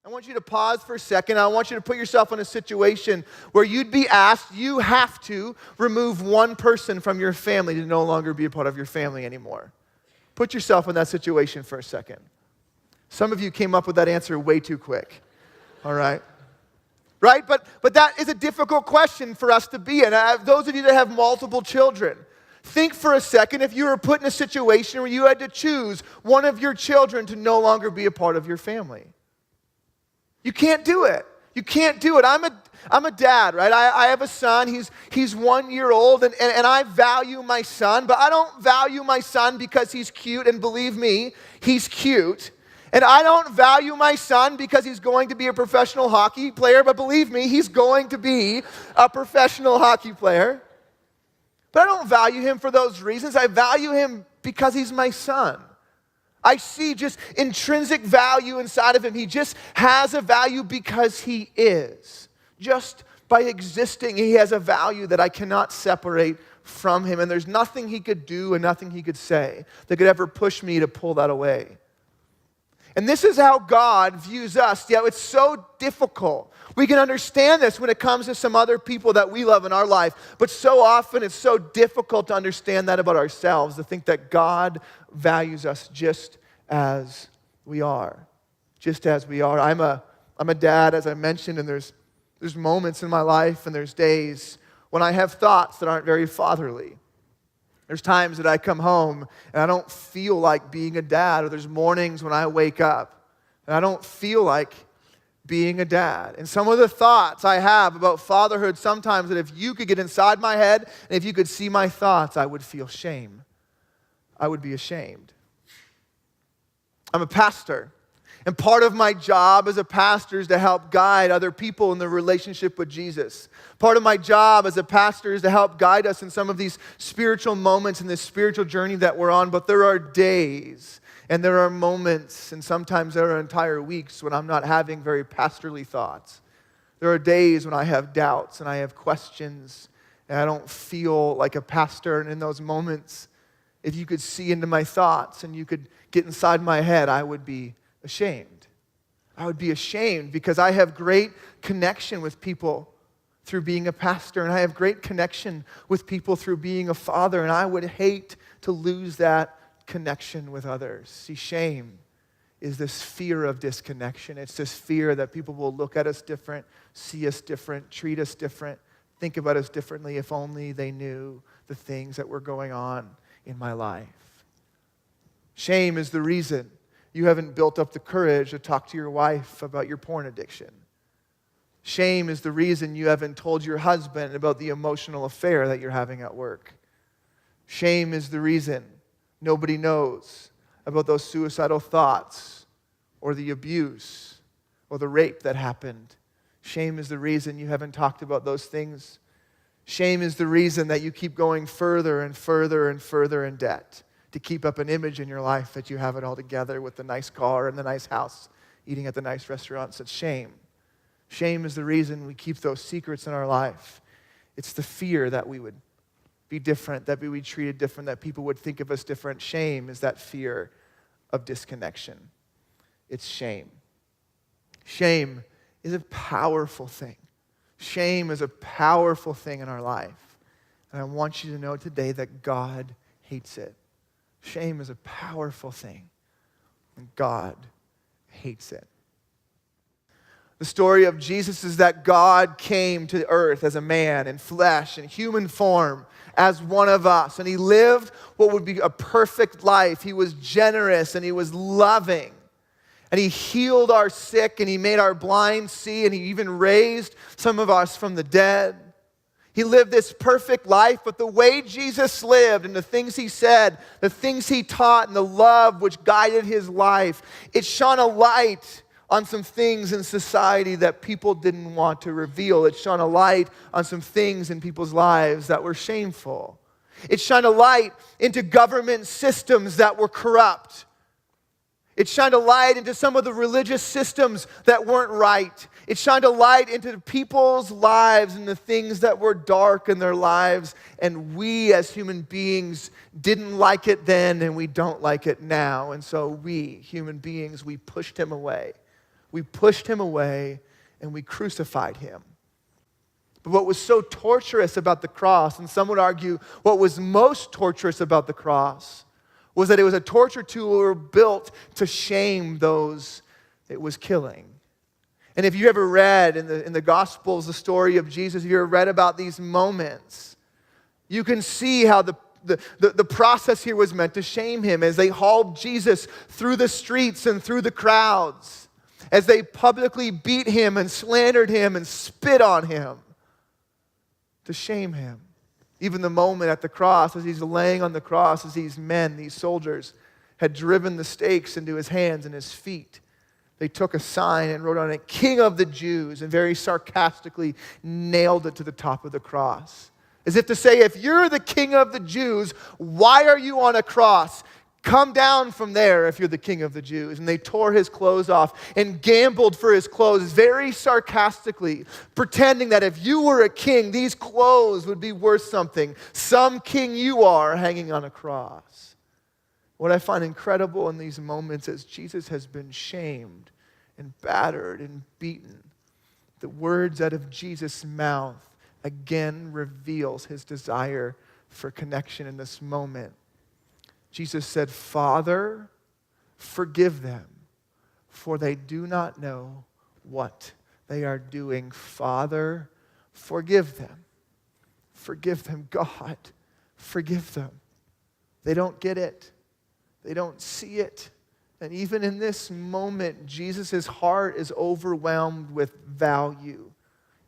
I want you to pause for a second. I want you to put yourself in a situation where you'd be asked, you have to remove one person from your family to no longer be a part of your family anymore. Put yourself in that situation for a second. Some of you came up with that answer way too quick, all right? Right? But that is a difficult question for us to be in. Those of you that have multiple children, think for a second if you were put in a situation where you had to choose one of your children to no longer be a part of your family. You can't do it. You can't do it. I'm a dad, right? I have a son. He's 1 year old, and I value my son, but I don't value my son because he's cute, and believe me, he's cute. And I don't value my son because he's going to be a professional hockey player, but believe me, he's going to be a professional hockey player. But I don't value him for those reasons. I value him because he's my son. I see just intrinsic value inside of him. He just has a value because he is. Just by existing, he has a value that I cannot separate from him. And there's nothing he could do and nothing he could say that could ever push me to pull that away. And this is how God views us. Yeah, it's so difficult. We can understand this when it comes to some other people that we love in our life, but so often it's so difficult to understand that about ourselves, to think that God values us just as we are. Just as we are. I'm a dad, as I mentioned, and there's moments in my life and there's days when I have thoughts that aren't very fatherly. There's times that I come home and I don't feel like being a dad, or there's mornings when I wake up and I don't feel like being a dad. And some of the thoughts I have about fatherhood sometimes, that if you could get inside my head and if you could see my thoughts, I would feel shame. I would be ashamed. I'm a pastor. And part of my job as a pastor is to help guide other people in their relationship with Jesus. Part of my job as a pastor is to help guide us in some of these spiritual moments in this spiritual journey that we're on. But there are days and there are moments, and sometimes there are entire weeks when I'm not having very pastorly thoughts. There are days when I have doubts and I have questions and I don't feel like a pastor. And in those moments, if you could see into my thoughts and you could get inside my head, I would be ashamed. I would be ashamed because I have great connection with people through being a pastor, and I have great connection with people through being a father, and I would hate to lose that connection with others. See, shame is this fear of disconnection. It's this fear that people will look at us different, see us different, treat us different, think about us differently if only they knew the things that were going on in my life. Shame is the reason you haven't built up the courage to talk to your wife about your porn addiction. Shame is the reason you haven't told your husband about the emotional affair that you're having at work. Shame is the reason nobody knows about those suicidal thoughts or the abuse or the rape that happened. Shame is the reason you haven't talked about those things. Shame is the reason that you keep going further and further and further in debt to keep up an image in your life that you have it all together with the nice car and the nice house, eating at the nice restaurants. It's shame. Shame is the reason we keep those secrets in our life. It's the fear that we would be different, that we would be treated different, that people would think of us different. Shame is that fear of disconnection. It's shame. Shame is a powerful thing. Shame is a powerful thing in our life. And I want you to know today that God hates it. Shame is a powerful thing, and God hates it. The story of Jesus is that God came to earth as a man in flesh, in human form, as one of us. And he lived what would be a perfect life. He was generous and he was loving. And he healed our sick and he made our blind see, and he even raised some of us from the dead. He lived this perfect life, but the way Jesus lived and the things he said, the things he taught, and the love which guided his life, it shone a light on some things in society that people didn't want to reveal. It shone a light on some things in people's lives that were shameful. It shined a light into government systems that were corrupt. It shined a light into some of the religious systems that weren't right. It shined a light into people's lives and the things that were dark in their lives. And we as human beings didn't like it then, and we don't like it now. And so we, human beings, we pushed him away. We pushed him away and we crucified him. But what was so torturous about the cross, and some would argue what was most torturous about the cross, was that it was a torture tool built to shame those it was killing. And if you ever read in the Gospels the story of Jesus, if you ever read about these moments, you can see how the process here was meant to shame him as they hauled Jesus through the streets and through the crowds, as they publicly beat him and slandered him and spit on him to shame him. Even the moment at the cross, as he's laying on the cross, as these men, these soldiers, had driven the stakes into his hands and his feet, they took a sign and wrote on it, "King of the Jews," and very sarcastically nailed it to the top of the cross. As if to say, if you're the King of the Jews, why are you on a cross? Come down from there if you're the King of the Jews. And they tore his clothes off and gambled for his clothes very sarcastically, pretending that if you were a king, these clothes would be worth something. Some king you are hanging on a cross. What I find incredible in these moments is Jesus has been shamed and battered and beaten. The words out of Jesus' mouth again reveals his desire for connection in this moment. Jesus said, "Father, forgive them, for they do not know what they are doing." Father, forgive them. Forgive them, God. Forgive them. They don't get it. They don't see it. And even in this moment, Jesus' heart is overwhelmed with value,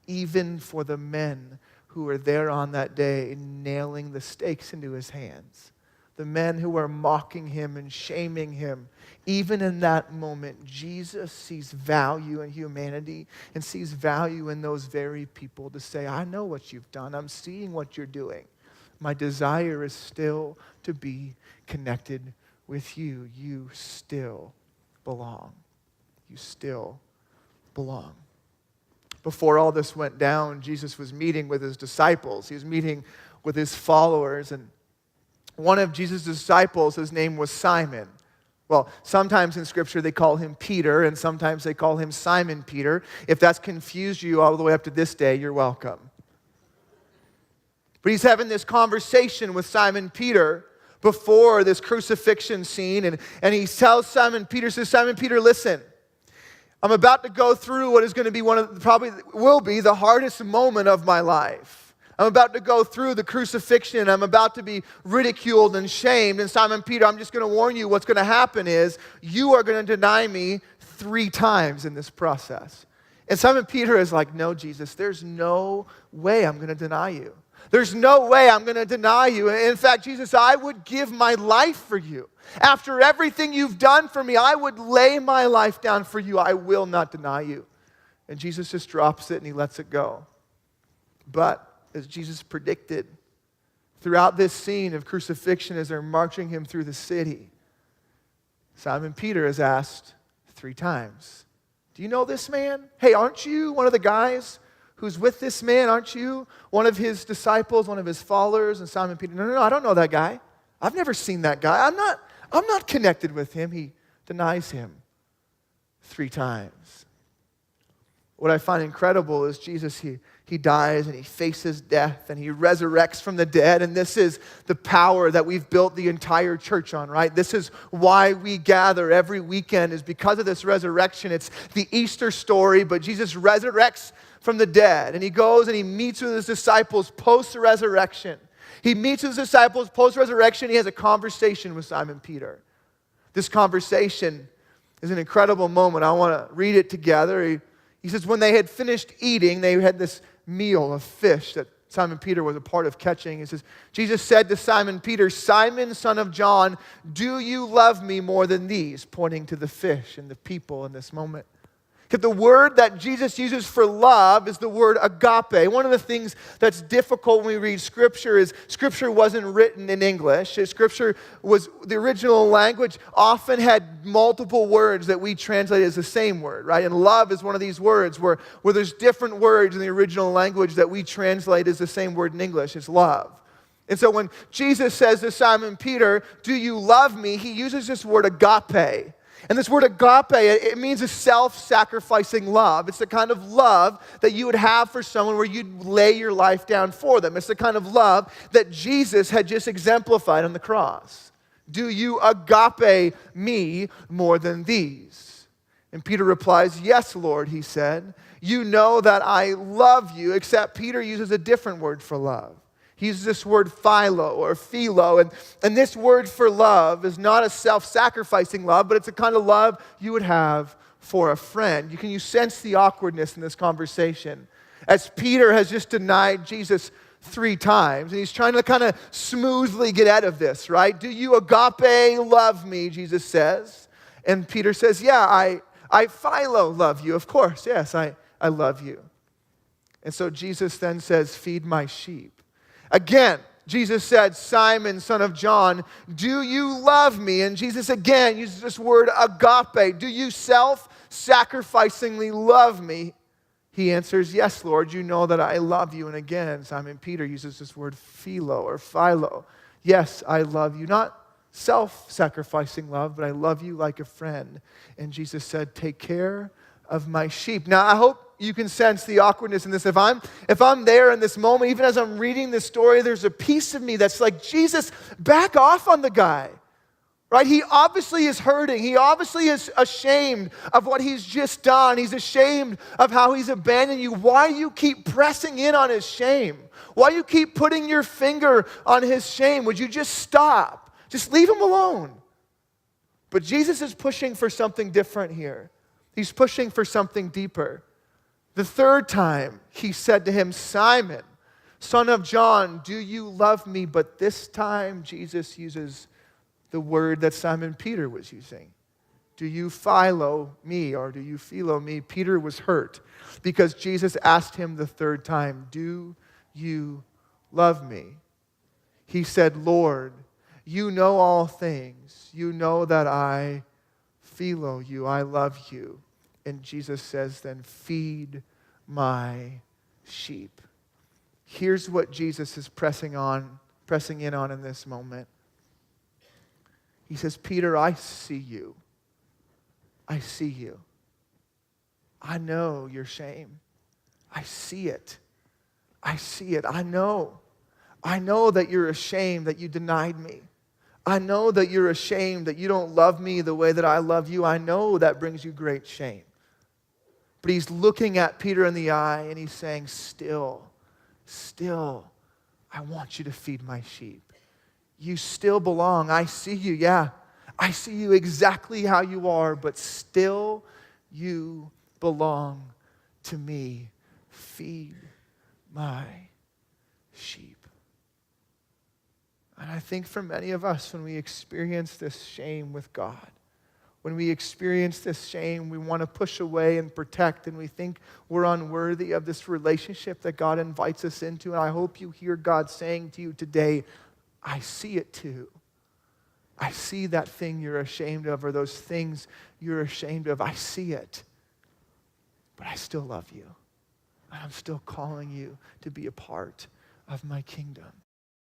even for the men who were there on that day nailing the stakes into his hands. The men who are mocking him and shaming him. Even in that moment, Jesus sees value in humanity and sees value in those very people to say, I know what you've done. I'm seeing what you're doing. My desire is still to be connected with you. You still belong. You still belong. Before all this went down, Jesus was meeting with his disciples. He was meeting with his followers, and one of Jesus' disciples, his name was Simon. Well, sometimes in Scripture they call him Peter, and sometimes they call him Simon Peter. If that's confused you all the way up to this day, you're welcome. But he's having this conversation with Simon Peter before this crucifixion scene, and he tells Simon Peter, says, Simon Peter, listen, I'm about to go through what is going to be probably will be the hardest moment of my life. I'm about to go through the crucifixion. I'm about to be ridiculed and shamed. And Simon Peter, I'm just going to warn you, what's going to happen is you are going to deny me 3 times in this process. And Simon Peter is like, no, Jesus, there's no way I'm going to deny you. There's no way I'm going to deny you. In fact, Jesus, I would give my life for you. After everything you've done for me, I would lay my life down for you. I will not deny you. And Jesus just drops it and he lets it go. But as Jesus predicted, throughout this scene of crucifixion, as they're marching him through the city, Simon Peter is asked 3 times, do you know this man? Hey, aren't you one of the guys who's with this man? Aren't you one of his disciples, one of his followers? And Simon Peter, no, I don't know that guy. I've never seen that guy. I'm not connected with him. He denies him 3 times. What I find incredible is Jesus, he dies and he faces death and he resurrects from the dead. And this is the power that we've built the entire church on, right? This is why we gather every weekend, is because of this resurrection. It's the Easter story, but Jesus resurrects from the dead. And he goes and he meets with his disciples post-resurrection. He meets his disciples post-resurrection. He has a conversation with Simon Peter. This conversation is an incredible moment. I want to read it together. He says, when they had finished eating, they had this meal of fish that Simon Peter was a part of catching. He says, Jesus said to Simon Peter, Simon, son of John, do you love me more than these? Pointing to the fish and the people in this moment. The word that Jesus uses for love is the word agape. One of the things that's difficult when we read Scripture is Scripture wasn't written in English. Scripture was, the original language often had multiple words that we translate as the same word, right? And love is one of these words where there's different words in the original language that we translate as the same word in English. It's love. And so when Jesus says to Simon Peter, do you love me? He uses this word agape. And this word agape, it means a self-sacrificing love. It's the kind of love that you would have for someone where you'd lay your life down for them. It's the kind of love that Jesus had just exemplified on the cross. Do you agape me more than these? And Peter replies, yes, Lord, he said. You know that I love you, except Peter uses a different word for love. He uses this word philo or philo, and this word for love is not a self-sacrificing love, but it's a kind of love you would have for a friend. Can you sense the awkwardness in this conversation? As Peter has just denied Jesus 3 times, and he's trying to kind of smoothly get out of this, right? Do you agape love me, Jesus says. And Peter says, yeah, I philo love you. Of course, yes, I love you. And so Jesus then says, feed my sheep. Again, Jesus said, Simon, son of John, do you love me? And Jesus again uses this word agape. Do you self-sacrificingly love me? He answers, yes, Lord, you know that I love you. And again, Simon Peter uses this word philo or philo. Yes, I love you. Not self-sacrificing love, but I love you like a friend. And Jesus said, take care of my sheep. Now, I hope you can sense the awkwardness in this. If I'm there in this moment, even as I'm reading this story, there's a piece of me that's like, Jesus, back off on the guy, right? He obviously is hurting. He obviously is ashamed of what he's just done. He's ashamed of how he's abandoned you. Why do you keep pressing in on his shame? Why do you keep putting your finger on his shame? Would you just stop? Just leave him alone. But Jesus is pushing for something different here. He's pushing for something deeper. The 3rd time, he said to him, Simon, son of John, do you love me? But this time, Jesus uses the word that Simon Peter was using. Do you philo me or do you philo me? Peter was hurt because Jesus asked him the 3rd time, do you love me? He said, Lord, you know all things. You know that I philo you, I love you. And Jesus says then, feed my sheep. Here's what Jesus is pressing in on in this moment. He says, Peter, I see you. I see you. I know your shame. I see it. I see it. I know. I know that you're ashamed that you denied me. I know that you're ashamed that you don't love me the way that I love you. I know that brings you great shame. But he's looking at Peter in the eye and he's saying, still, I want you to feed my sheep. You still belong. I see you, yeah. I see you exactly how you are, but still you belong to me. Feed my sheep. And I think for many of us, when we experience this shame with God, when we experience this shame, we want to push away and protect, and we think we're unworthy of this relationship that God invites us into. And I hope you hear God saying to you today, I see it too. I see that thing you're ashamed of, or those things you're ashamed of. I see it. But I still love you. And I'm still calling you to be a part of my kingdom.